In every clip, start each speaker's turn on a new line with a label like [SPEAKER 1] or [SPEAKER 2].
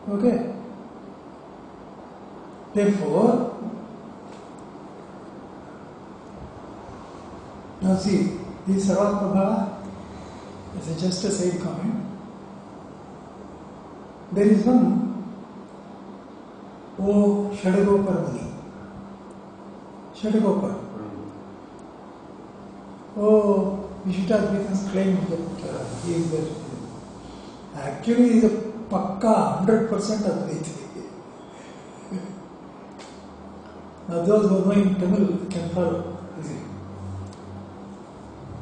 [SPEAKER 1] Okay? Therefore, now see, this Sarvatmabhava is just a side comment. There is one Shadagopar Muni. Shadagopar. Vishitadvaita's claim that he is there. Actually, he is a pakka 100% Advaita. Now, those who are knowing Tamil can follow.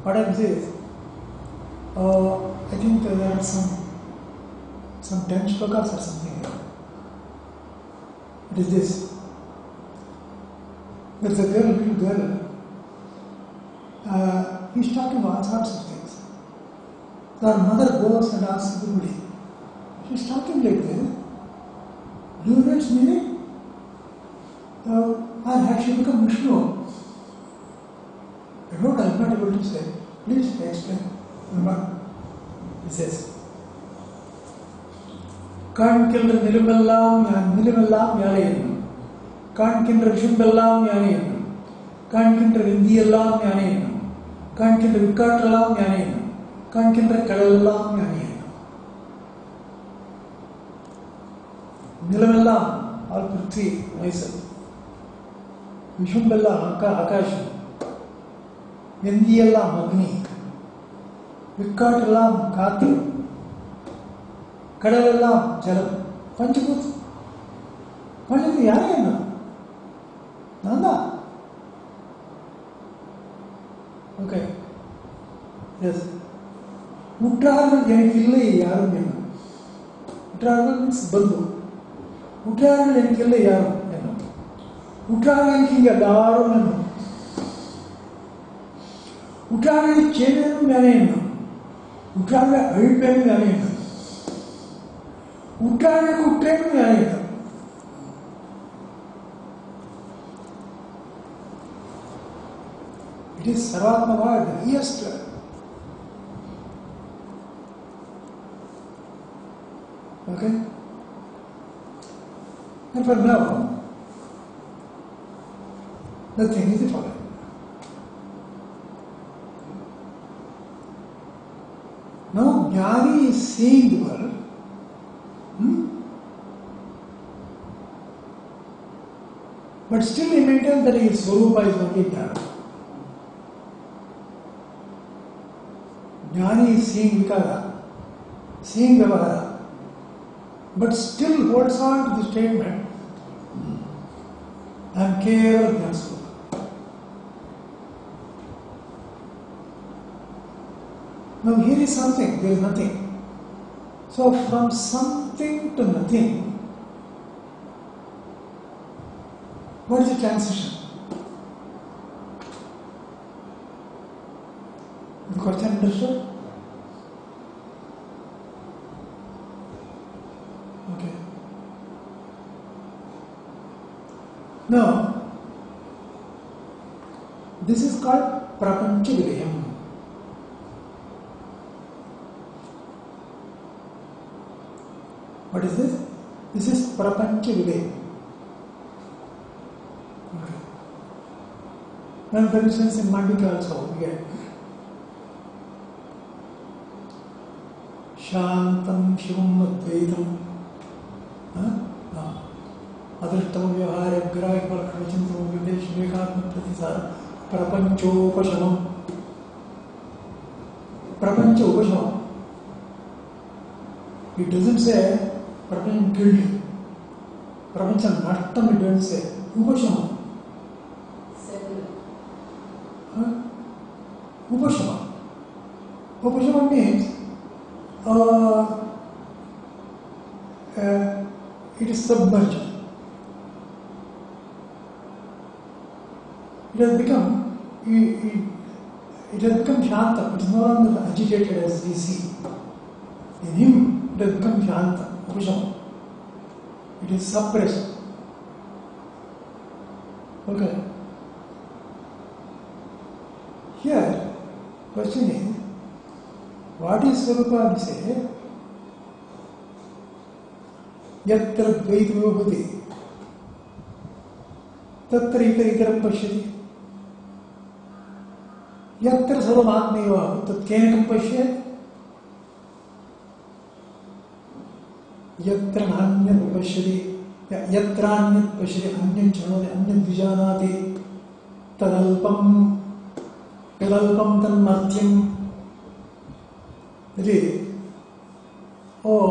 [SPEAKER 1] What happens is, I think there are some 10 shlokas or something. It is this. There is a girl, little girl. He's talking all sorts of things. So her mother goes and asks everybody. She's talking like this. Do you know its meaning? And had she become Vishnu? I don't, I'm not able to say. Please explain. He says, Kaankinra Nilimellam Yanayenu, Kaankinra Vishumballam Yanayenu, Kaankinra Indiyallam Yanayenu, Kaankinra Vikkatrallam Yanayenu, Kaankinra Kadalallam Yanayenu. Nilimellam, all Prithvi, myself. Vishumballam, Akasham. Indiyallam, Agni. Vikkatrallam, Katu. Kadalallam, Jalam. Panchabuddha. Panchabuddha Yanayenu. Nanda. Okay. Yes. Uttargal Yanikilla Yarum. Uttargal means Bandhu. Uttargal Yanikilla Yarum. Uttargal Kinga Darum. Uttargal Cheverum Yanayenu. Uttargal Aviperum Yanayenu. Uttargal Utterum Yanayenu. It is Sarvatmabhava, the highest level. Okay? And for now, the thing is the following. Now, Jnani is seeing the world. But still he maintains that his Swarupa is only Jnana. Jnani is seeing Vikara, seeing Vyavahara, but still holds on to the statement, I am Kevala Jnana. Now here is something, there is nothing. So from something to nothing, what is the transition? The question understood? Okay. Now, this is called Prapancha Vilayam. What is this? This is Prapancha Vilayam. Okay. Now, for instance, in Mandika also, we get Shantam Shivam Advaitam Adrishtam Vyavahara Grahipal Krachintam Videsh Vekatma Pratisar Prapancho Upashamam. Prapancho Upashamam. It doesn't say Prapancha killed you. Prapancha Nattam, it doesn't say Upashamam. Upashamam. Upashamam means it is submerged. It has become Shanta. It is no longer agitated as we see. In him, it has become Shanta, Upashamam. It is suppressed. Okay. Here, question is, what is Swarupa? We say, Yatra dvaitamo bhavati. Tatra itaram pashyati. Yatra sarvam atmeva tat kenakam pashyati. Yatra nanyat pashyati. Yatra anyat pashyati. Anyat chanoti. Anyat vijanati. Tadalpam. Tadalpam tanmatyam. That is, or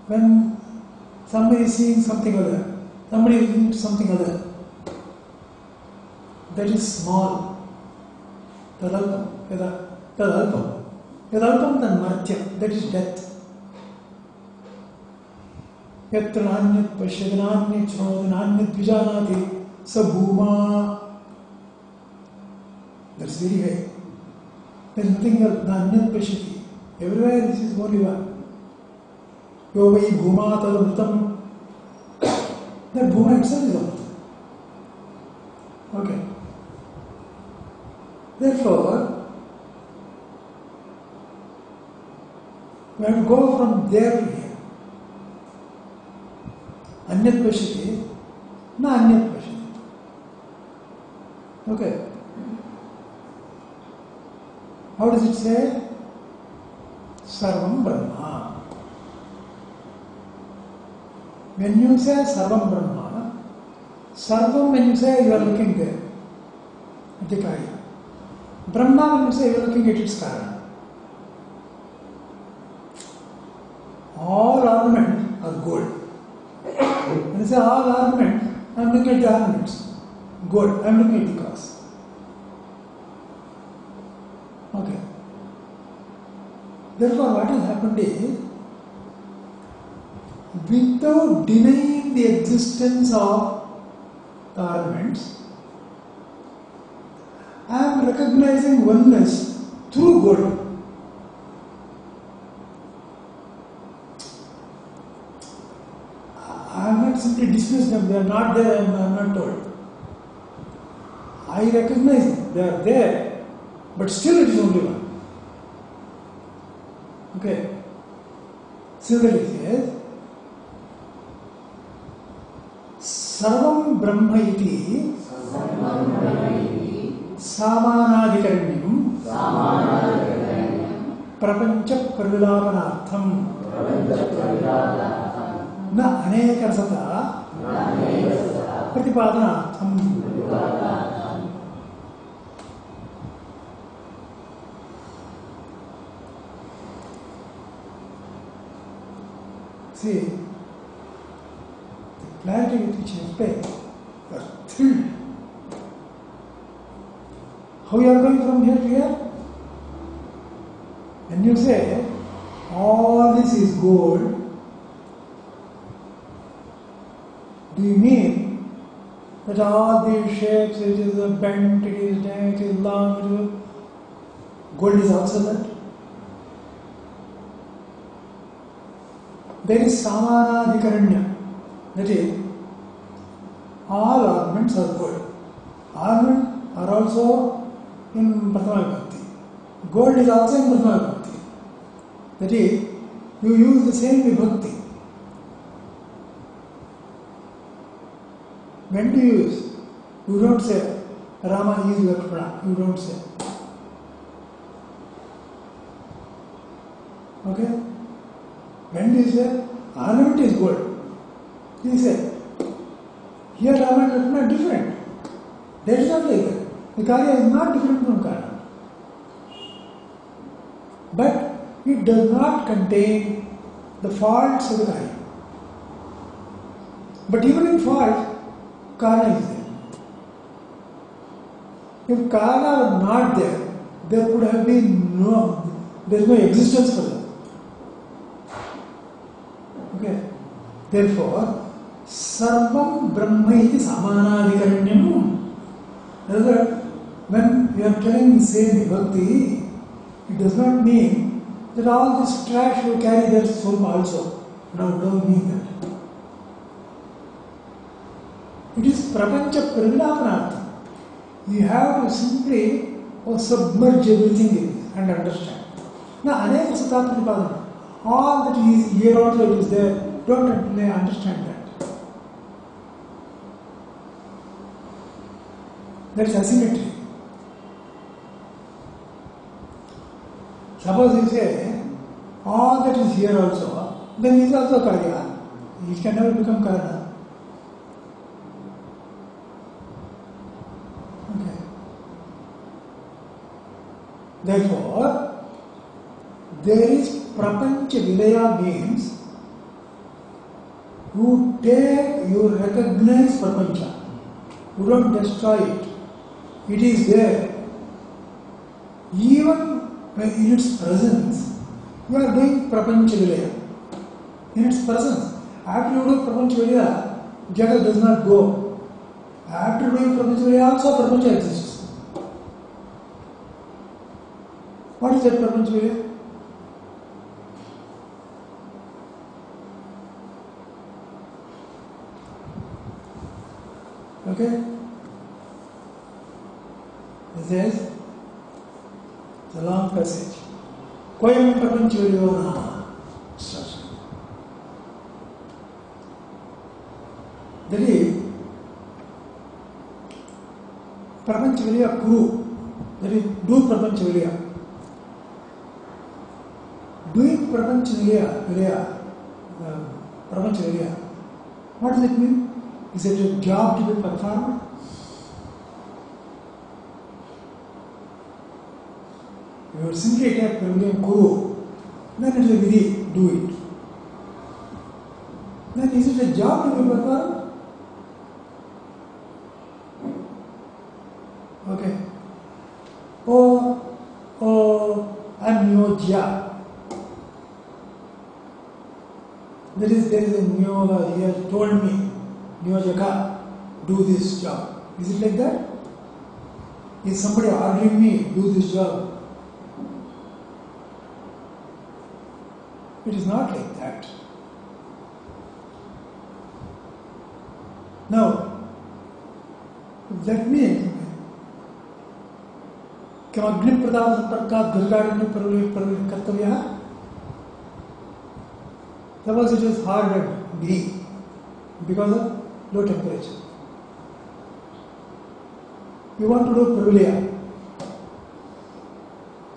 [SPEAKER 1] when somebody is seeing something other, somebody is into something other, that is small. Tadalpam. Tadalpam. Tadalpam tanmatyam. That is death. Yatra nanyat pashyati nanyat chanoti nanyat vijanati sabhuma. That's very high. There is nothing else. Nanyat pashyati. Everywhere this is only one. Yo vai bhuma tadamritam. That bhuma itself is amrita. Okay. Therefore, we have to go from there to here. Anyat pashyati, na anyat pashyati. Okay. How does it say? Sarvam Brahma. When you say Sarvam Brahma, Sarvam when you say you are looking there, at the Karya. Brahma when you say you are looking at its Karana. All ornaments are gold. When you say all ornaments, I am looking at the ornaments. Gold, I am looking at the cause. Okay. Therefore, what has happened is, without denying the existence of the ornaments, I am recognizing oneness through gold. I am not simply dismissed them, they are not there, I am not told. I recognize them, they are there. But still it is only one. Okay. Similarly it says, Sarvam Brahma iti Samanadhikaranyam Prapancha Pravilapanartham Na Anekarasata Pratipadanartham. See, the clarity with which I explain, you are thrilled. How you are going from here to here? When you say, all this is gold, do you mean that all these shapes, it is a bent, it is dead, it is long, gold is also that? There is Samanadhikaranya, that is, all ornaments are gold. Ornaments are also in Prathama Vibhakti. Gold is also in Prathama Vibhakti. That is, you use the same Vibhakti. When do you use? You don't say, Rama is Lakshmana. You don't say. Okay? When do you say, ornament is gold? You say, here Rama and Lakshmana are different. That is not like that. The Karya is not different from Karya. But it does not contain the faults of the Karya. But even in fault, Karya is there. If Karya were not there, there could have been there is no existence for them. Okay. Therefore, Sarvam Brahma iti Samanadhikaranyam. In other words, when we are telling the same Vibhakti, it does not mean that all this trash will carry their soul also. No, don't mean that. It is Prapancha Pravilapanartha. You have to simply submerge everything in it and understand. Now, Aneka Sata Pratipadana, all that is here also it is there, don't understand that. There is asymmetry. Suppose you say, all that is here also, then he is also Karya. He can never become Karana. Okay. Therefore, there is Prapancha Vilaya means you recognize Prapancha. You don't destroy it. It is there. Even in its presence, you are doing Prapancha Vilaya. In its presence. After you do Prapancha Vilaya, Jagat does not go. After doing Prapancha Vilaya, also Prapancha exists. What is that Prapancha Vilaya? Okay? This is the long passage. Koyam Prapancha Vilaya Nama. That is Prapancha Vilaya Kuru. That is do Prapancha Vilaya. Doing Prapancha Vilaya, Prapancha Vilaya, what does it mean? Is it a job to be performed? You would simply take Prapancha Kuru, then it is a Vidhi, do it. Then is it a job to be performed? Okay. Anyojya. There is a Nyoga, he has told me, Nyojaka, do this job. Is it like that? Is somebody ordering me, do this job? It is not like that. Now, that means, क्या अग्नि प्रदान संपर्कात दुर्गाग्नि प्रवेश कर्तव्य? Suppose it is hard at B because of low temperature. You want to do Pravilya.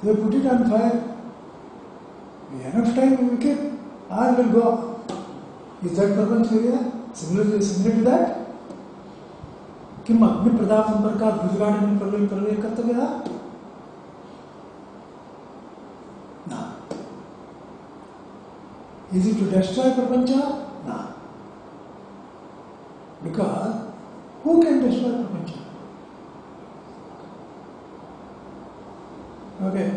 [SPEAKER 1] So you put it on fire. Enough time you keep, or will go. Is that Prapancha Vilaya? Similar to that? किम अग्नि प्रदान संपर्कात दुर्गाग्नि प्रवेश कर्तव्य? No. Is it to destroy Prapancha? No. Because who can destroy Prapancha? Okay.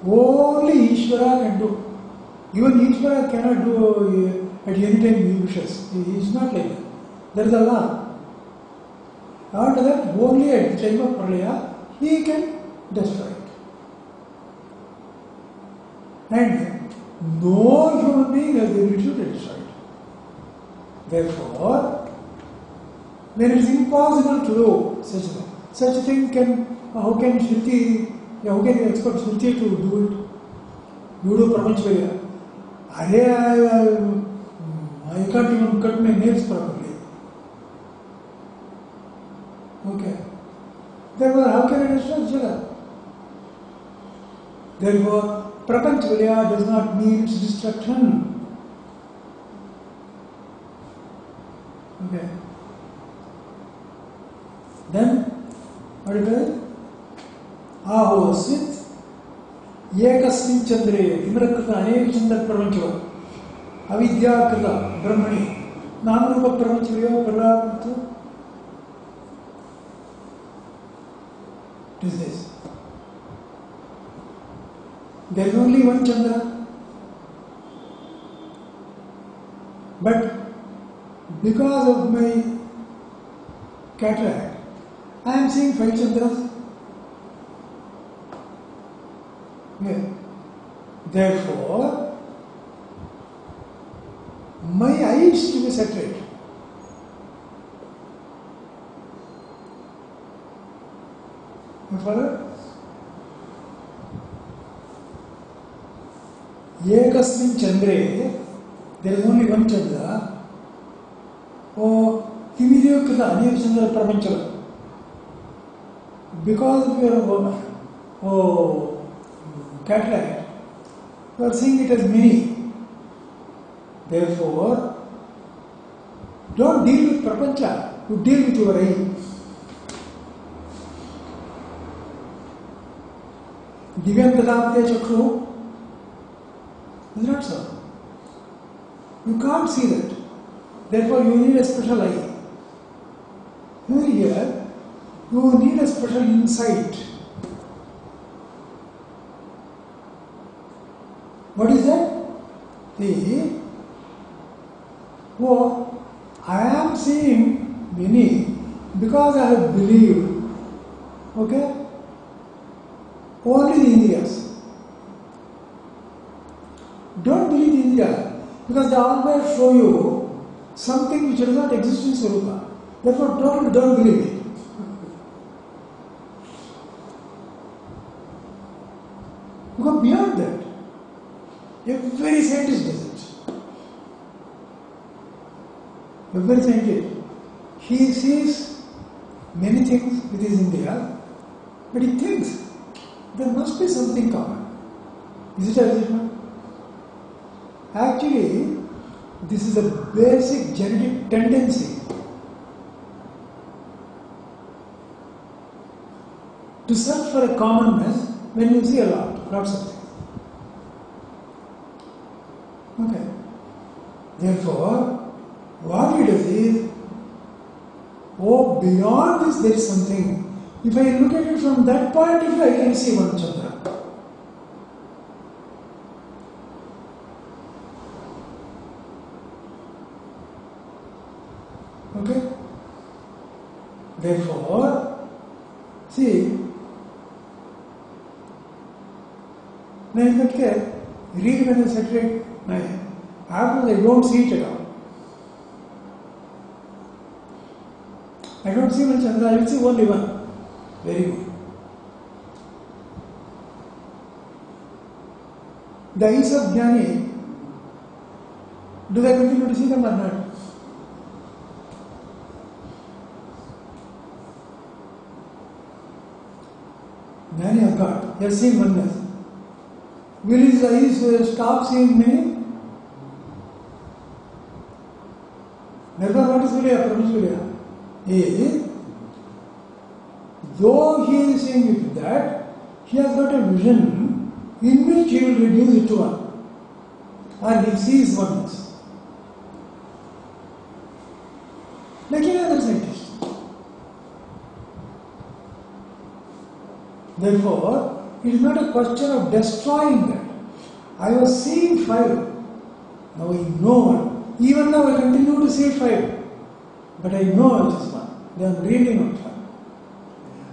[SPEAKER 1] Only Ishvara can do. Even Ishvara cannot do at any time he wishes. He is not like that. There is a law. After that, only at the time of Pralaya, he can destroy it. And no human being has the ability to destroy it. Therefore, then it is impossible to do such a thing. Such a thing how can you expect Shruti to do it? You do Prapancha Vilaya. I can't even cut my nails properly. Okay. Therefore, how can I destroy Jagat? Therefore, Prapancha Vilaya does not mean its destruction. Okay. Then, what is it? Ahosvit Ekasmin Chandre Imrakrita Anek Chandra Prapancha Avidya Krita Brahmani Namarupa Prapancha Vilaya Prapancha. What is this? There is only one Chandra. But because of my cataract, I am seeing 5 Chandras. Yeah. Therefore, my eyes to be separate. You follow? Ekasmin Chandre, there is only one Chandra. Oh, Timidiyukkata Aneek Chandra Prapanchava. Because of your cataract, you are seeing it as many. Therefore, don't deal with Prapancha, you deal with your eye. Divyam Dadapte Chakru is not so. You can't see that. Therefore, you need a special eye. Here, you need a special insight. What is that? See, I am seeing many because I have believed. Okay? Only the Indriyas. Don't believe the Indriya because they always show you something which does not exist in Swarupa. Therefore, totally don't believe it. Go beyond that. Every scientist does it. Every scientist. He sees many things with his Indriya, but he thinks there must be something common. Is it or is it not? Actually, this is a basic genetic tendency to search for a commonness when you see lots of things. Okay. Therefore, what he does is, beyond this there is something. If I look at it from that point of view, I can see one Chandra. Okay? Therefore, see, read when I saturate afterwards I don't see it at all. I don't see one Chandra, I will see only one. Very good. The eyes of Jnani, do they continue to see them or not? Jnani has got, they are seeing oneness. Will his eyes stop seeing many? Therefore, what is Surya? Surya. Though he is seeing it with that, he has got a vision in which he will reduce it to one. And he sees oneness. Like any other scientist. Therefore, it is not a question of destroying that. I was seeing 5. Now I know one. Even now I continue to see 5. But I know it is one. They are reading on 5.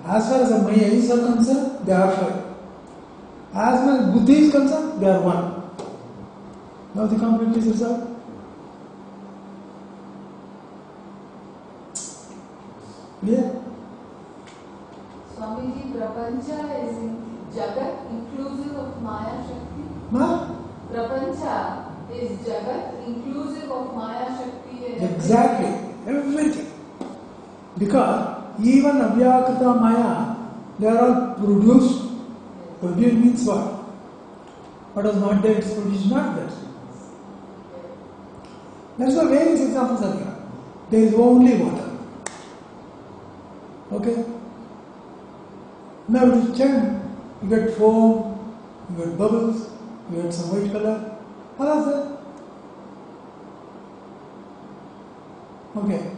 [SPEAKER 1] As far as my eyes are concerned, they are 5. As far as buddhi is concerned, they are 1. Now the conflict is resolved. Clear?
[SPEAKER 2] Swamiji, Prapancha is in Jagat inclusive of Maya Shakti? Prapancha is Jagat inclusive of Maya Shakti?
[SPEAKER 1] Exactly. Everything. Because even Avyakrita Maya, they are all produced. Produced means what? What was not there, it's produced not there. That's why various examples are there. There is only water. Okay? Now it is churned. You get foam, you get bubbles, you get some white color. All of that. Okay.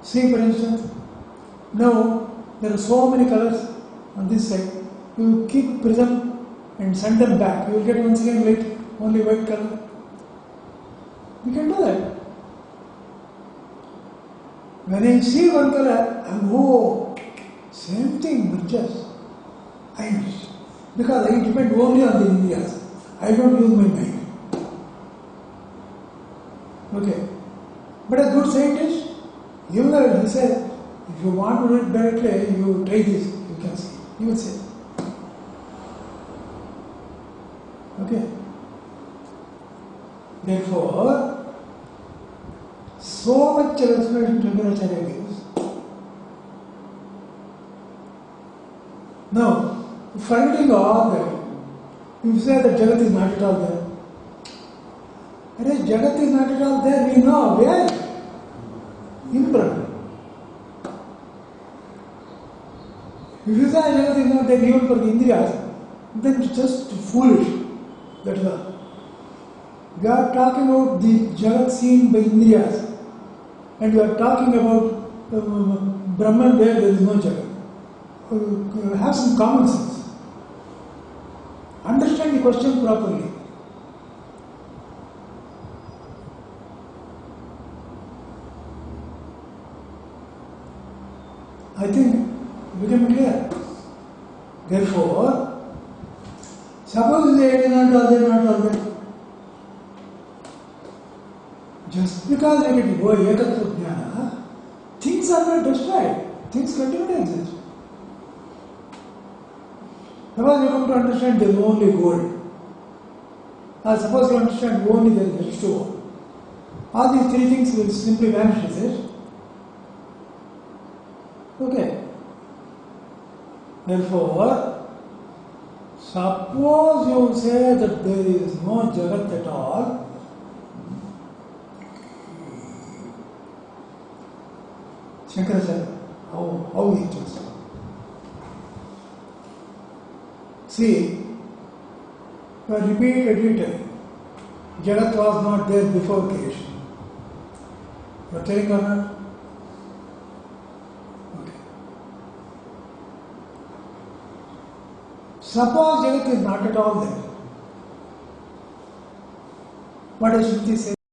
[SPEAKER 1] See for instance, now there are so many colors on this side. You keep prism and send them back. You will get once again white, only white color. You can do that. When I see one color, I'm same thing, but just I understand. Because I depend only on the Indriyas. I don't use my mind. Okay. But a good scientist, even though he said, if you want to do it directly, you try this, you can see. He will say. Okay. Therefore, so much of explanation Shankaracharya gives. Now, forgetting all that, you say that Jagat is not at all there. Whereas Jagat is not at all there, we know where? In Brahman. If you say Jagat is not there even for the Indriyas, then it's just foolish. That is all. We are talking about the Jagat seen by Indriyas, and we are talking about Brahman where there is no Jagat. Have some common sense. Understand the question properly. I think it became clear. Therefore, suppose they are not all there. Just because they get go ekatva jnana, things are not destroyed. Things continue to exist. Suppose you come to understand there is only gold. Or suppose you understand only there is H2O. All these three things will simply vanish, is it? Okay. Therefore, suppose you say that there is no Jagat at all, Shankaracharya, how he chose. See, I repeatedly Jagat was not there before creation. You are telling or not? Okay. Suppose Jagat is not at all there. What does Shruti say?